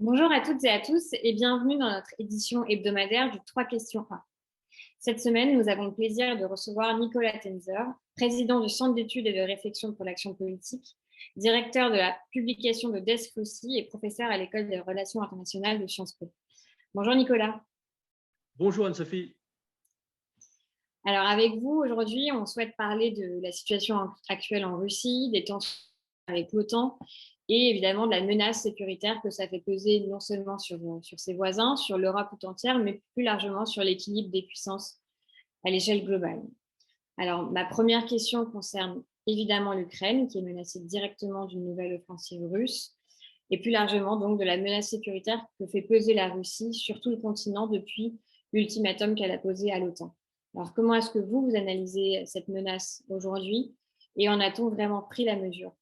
Bonjour à toutes et à tous et bienvenue dans notre édition hebdomadaire du 3 questions 1. Cette semaine, nous avons le plaisir de recevoir Nicolas Tenzer, président du Centre d'études et de réflexion pour l'action politique, directeur de la publication de Desclocy et professeur à l'École des relations internationales de Sciences Po. Bonjour Nicolas. Bonjour Anne-Sophie. Alors avec vous, aujourd'hui, on souhaite parler de la situation actuelle en Russie, des tensions avec l'OTAN et évidemment de la menace sécuritaire que ça fait peser non seulement sur ses voisins, sur l'Europe tout entière, mais plus largement sur l'équilibre des puissances à l'échelle globale. Alors, ma première question concerne évidemment l'Ukraine, qui est menacée directement d'une nouvelle offensive russe, et plus largement donc de la menace sécuritaire que fait peser la Russie sur tout le continent depuis l'ultimatum qu'elle a posé à l'OTAN. Alors, comment est-ce que vous analysez cette menace aujourd'hui et en a-t-on vraiment pris la mesure?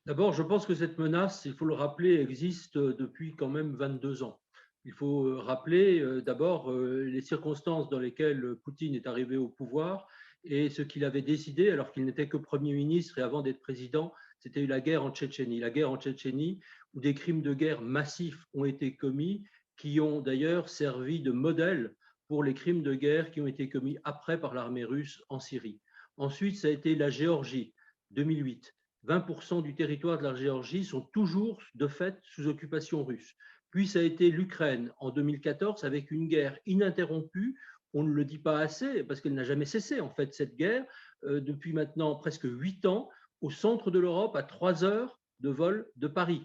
D'abord, je pense que cette menace, il faut le rappeler, existe depuis quand même 22 ans. Il faut rappeler d'abord les circonstances dans lesquelles Poutine est arrivé au pouvoir et ce qu'il avait décidé alors qu'il n'était que Premier ministre et avant d'être président, c'était la guerre en Tchétchénie. La guerre en Tchétchénie où des crimes de guerre massifs ont été commis, qui ont d'ailleurs servi de modèle pour les crimes de guerre qui ont été commis après par l'armée russe en Syrie. Ensuite, ça a été la Géorgie, 2008. 20% du territoire de la Géorgie sont toujours de fait sous occupation russe. Puis ça a été l'Ukraine en 2014 avec une guerre ininterrompue. On ne le dit pas assez parce qu'elle n'a jamais cessé en fait cette guerre depuis maintenant presque 8 ans au centre de l'Europe à 3 heures de vol de Paris.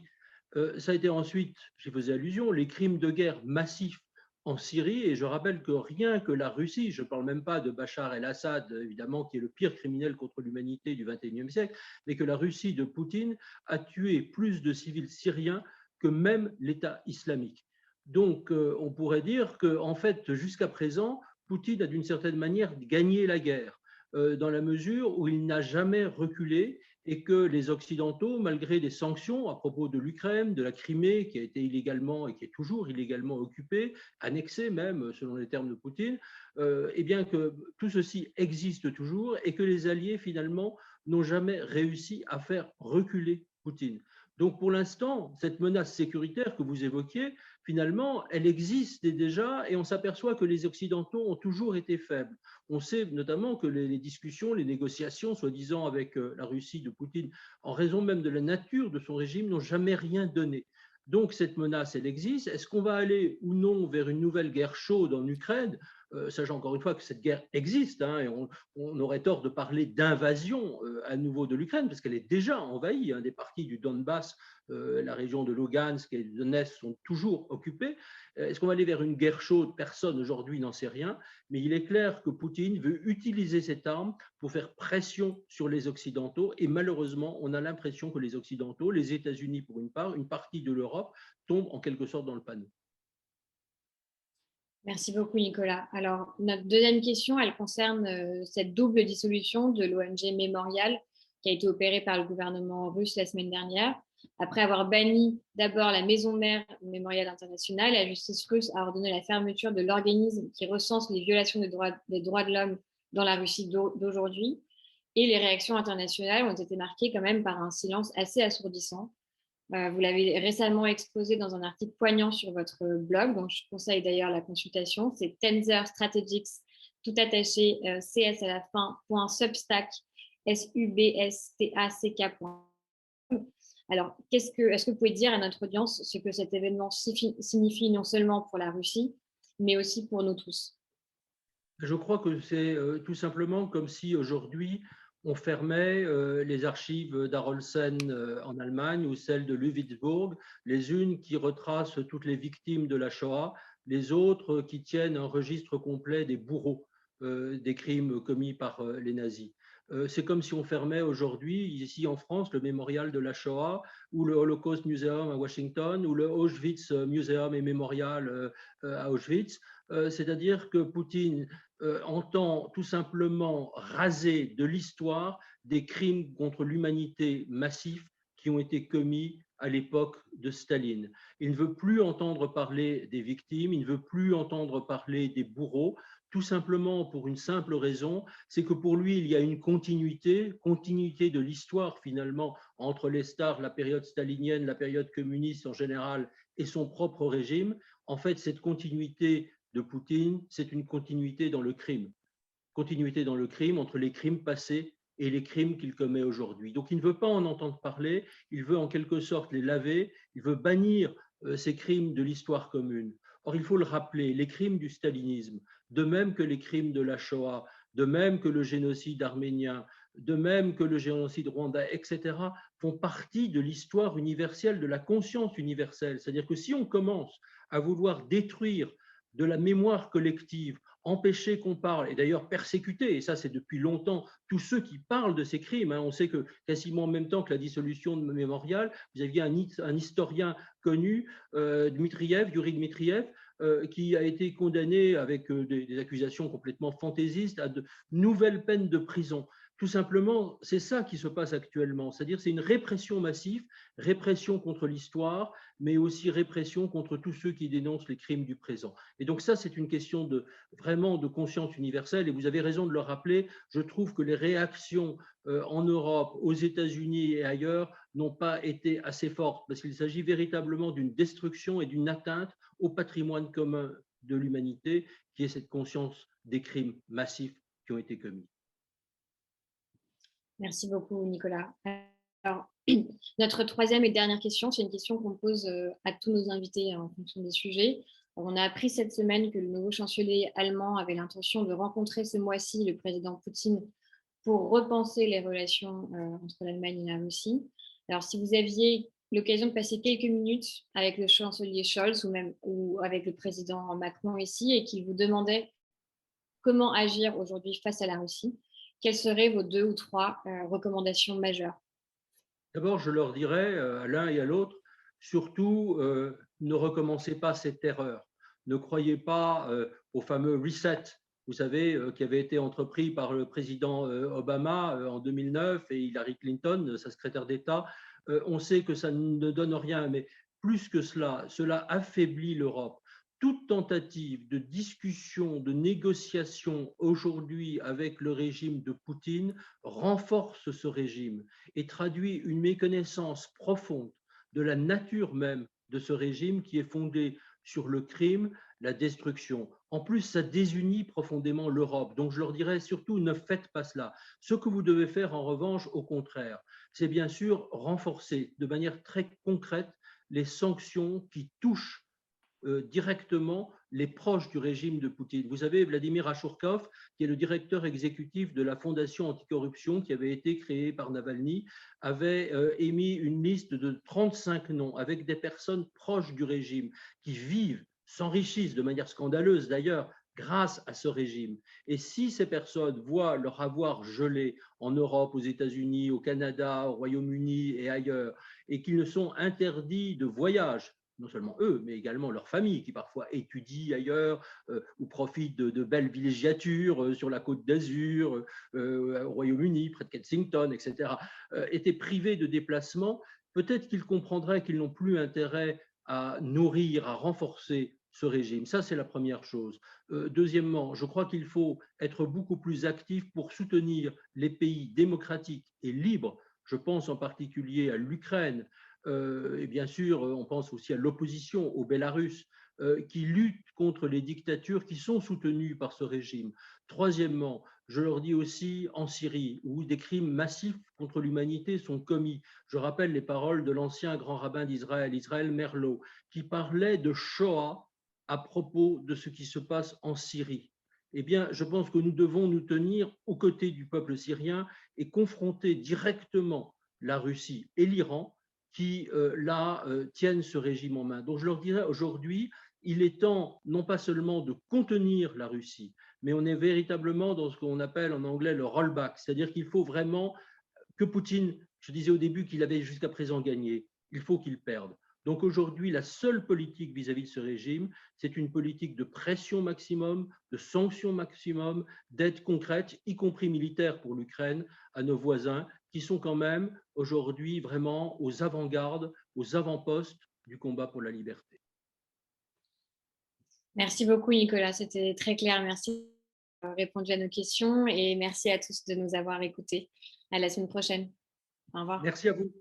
Ça a été ensuite, j'y faisais allusion, les crimes de guerre massifs en Syrie, et je rappelle que rien que la Russie, je ne parle même pas de Bachar el-Assad, évidemment, qui est le pire criminel contre l'humanité du XXIe siècle, mais que la Russie de Poutine a tué plus de civils syriens que même l'État islamique. Donc, on pourrait dire qu'en fait, jusqu'à présent, Poutine a d'une certaine manière gagné la guerre, dans la mesure où il n'a jamais reculé et que les Occidentaux, malgré des sanctions à propos de l'Ukraine, de la Crimée, qui a été illégalement et qui est toujours illégalement occupée, annexée même, selon les termes de Poutine, et bien que tout ceci existe toujours et que les Alliés, finalement, n'ont jamais réussi à faire reculer Poutine. Donc, pour l'instant, cette menace sécuritaire que vous évoquiez, finalement, elle existe déjà et on s'aperçoit que les Occidentaux ont toujours été faibles. On sait notamment que les discussions, les négociations, soi-disant avec la Russie de Poutine, en raison même de la nature de son régime, n'ont jamais rien donné. Donc cette menace, elle existe. Est-ce qu'on va aller ou non vers une nouvelle guerre chaude en Ukraine, sachant encore une fois que cette guerre existe, et on aurait tort de parler d'invasion à nouveau de l'Ukraine, parce qu'elle est déjà envahie. Des parties du Donbass, la région de Lugansk et de Donetsk sont toujours occupées. Est-ce qu'on va aller vers une guerre chaude? Personne aujourd'hui n'en sait rien, mais il est clair que Poutine veut utiliser cette arme pour faire pression sur les Occidentaux, et malheureusement, on a l'impression que les Occidentaux, les États-Unis pour une part, une partie de l'Europe, tombent en quelque sorte dans le panneau. Merci beaucoup, Nicolas. Alors, notre deuxième question, elle concerne cette double dissolution de l'ONG Memorial qui a été opérée par le gouvernement russe la semaine dernière. Après avoir banni d'abord la maison mère Memorial International, la justice russe a ordonné la fermeture de l'organisme qui recense les violations des droits de l'homme dans la Russie d'aujourd'hui. Et les réactions internationales ont été marquées quand même par un silence assez assourdissant. Vous l'avez récemment exposé dans un article poignant sur votre blog, donc je conseille d'ailleurs la consultation. C'est Tenzer Strategics, tout attaché, CS à la fin, .substack, substack. Alors, est-ce que vous pouvez dire à notre audience ce que cet événement signifie non seulement pour la Russie, mais aussi pour nous tous? Je crois que c'est tout simplement comme si aujourd'hui on fermait les archives d'Arolsen en Allemagne ou celles de Ludwigsburg, les unes qui retracent toutes les victimes de la Shoah, les autres qui tiennent un registre complet des bourreaux des crimes commis par les nazis. C'est comme si on fermait aujourd'hui, ici en France, le mémorial de la Shoah ou le Holocaust Museum à Washington ou le Auschwitz Museum et Mémorial à Auschwitz. C'est-à-dire que Poutine entend tout simplement raser de l'histoire des crimes contre l'humanité massifs qui ont été commis à l'époque de Staline. Il ne veut plus entendre parler des victimes, il ne veut plus entendre parler des bourreaux, tout simplement pour une simple raison, c'est que pour lui, il y a une continuité de l'histoire finalement entre les stars, la période stalinienne, la période communiste en général et son propre régime. En fait, cette continuité de Poutine, c'est une continuité dans le crime. Continuité dans le crime entre les crimes passés et les crimes qu'il commet aujourd'hui. Donc il ne veut pas en entendre parler, il veut en quelque sorte les laver, il veut bannir ces crimes de l'histoire commune. Or, il faut le rappeler, les crimes du stalinisme, de même que les crimes de la Shoah, de même que le génocide arménien, de même que le génocide rwandais, etc., font partie de l'histoire universelle, de la conscience universelle. C'est-à-dire que si on commence à vouloir détruire de la mémoire collective, empêcher qu'on parle, et d'ailleurs persécuter, et ça c'est depuis longtemps, tous ceux qui parlent de ces crimes. On sait que quasiment en même temps que la dissolution de Mémorial, vous aviez un historien connu, Yuri Dmitriev, qui a été condamné avec des accusations complètement fantaisistes à de nouvelles peines de prison. Tout simplement, c'est ça qui se passe actuellement, c'est-à-dire c'est une répression massive, répression contre l'histoire, mais aussi répression contre tous ceux qui dénoncent les crimes du présent. Et donc ça, c'est une question vraiment de conscience universelle, et vous avez raison de le rappeler, je trouve que les réactions en Europe, aux États-Unis et ailleurs n'ont pas été assez fortes, parce qu'il s'agit véritablement d'une destruction et d'une atteinte au patrimoine commun de l'humanité, qui est cette conscience des crimes massifs qui ont été commis. Merci beaucoup, Nicolas. Alors, notre troisième et dernière question, c'est une question qu'on pose à tous nos invités en fonction des sujets. On a appris cette semaine que le nouveau chancelier allemand avait l'intention de rencontrer ce mois-ci le président Poutine pour repenser les relations entre l'Allemagne et la Russie. Alors, si vous aviez l'occasion de passer quelques minutes avec le chancelier Scholz ou avec le président Macron ici et qu'il vous demandait comment agir aujourd'hui face à la Russie, quelles seraient vos 2 ou 3 recommandations majeures? D'abord, je leur dirais à l'un et à l'autre, surtout, ne recommencez pas cette erreur. Ne croyez pas au fameux reset, vous savez, qui avait été entrepris par le président Obama en 2009 et Hillary Clinton, sa secrétaire d'État. On sait que ça ne donne rien, mais plus que cela, cela affaiblit l'Europe. Toute tentative de discussion, de négociation aujourd'hui avec le régime de Poutine renforce ce régime et traduit une méconnaissance profonde de la nature même de ce régime qui est fondé sur le crime, la destruction. En plus, ça désunit profondément l'Europe. Donc, je leur dirais surtout, ne faites pas cela. Ce que vous devez faire, en revanche, au contraire, c'est bien sûr renforcer de manière très concrète les sanctions qui touchent directement les proches du régime de Poutine. Vous avez Vladimir Achourkov, qui est le directeur exécutif de la Fondation anticorruption qui avait été créée par Navalny, avait émis une liste de 35 noms avec des personnes proches du régime qui vivent, s'enrichissent de manière scandaleuse d'ailleurs, grâce à ce régime. Et si ces personnes voient leur avoir gelé en Europe, aux États-Unis, au Canada, au Royaume-Uni et ailleurs, et qu'ils ne sont interdits de voyage, non seulement eux, mais également leurs familles qui parfois étudient ailleurs ou profitent de belles villégiatures sur la côte d'Azur, au Royaume-Uni, près de Kensington, etc., étaient privés de déplacement, peut-être qu'ils comprendraient qu'ils n'ont plus intérêt à nourrir, à renforcer ce régime. Ça, c'est la première chose. Deuxièmement, je crois qu'il faut être beaucoup plus actif pour soutenir les pays démocratiques et libres. Je pense en particulier à l'Ukraine, et bien sûr, on pense aussi à l'opposition, au Bélarus, qui luttent contre les dictatures qui sont soutenues par ce régime. Troisièmement, je leur dis aussi en Syrie, où des crimes massifs contre l'humanité sont commis. Je rappelle les paroles de l'ancien grand rabbin d'Israël, Israël Merlot, qui parlait de Shoah à propos de ce qui se passe en Syrie. Eh bien, je pense que nous devons nous tenir aux côtés du peuple syrien et confronter directement la Russie et l'Iran qui, là, tiennent ce régime en main. Donc, je leur dirais aujourd'hui, il est temps non pas seulement de contenir la Russie, mais on est véritablement dans ce qu'on appelle en anglais le rollback, c'est-à-dire qu'il faut vraiment que Poutine, je disais au début qu'il avait jusqu'à présent gagné, il faut qu'il perde. Donc aujourd'hui, la seule politique vis-à-vis de ce régime, c'est une politique de pression maximum, de sanctions maximum, d'aide concrète, y compris militaire pour l'Ukraine, à nos voisins qui sont quand même aujourd'hui vraiment aux avant-gardes, aux avant-postes du combat pour la liberté. Merci beaucoup, Nicolas. C'était très clair. Merci d'avoir répondu à nos questions et merci à tous de nous avoir écoutés. À la semaine prochaine. Au revoir. Merci à vous.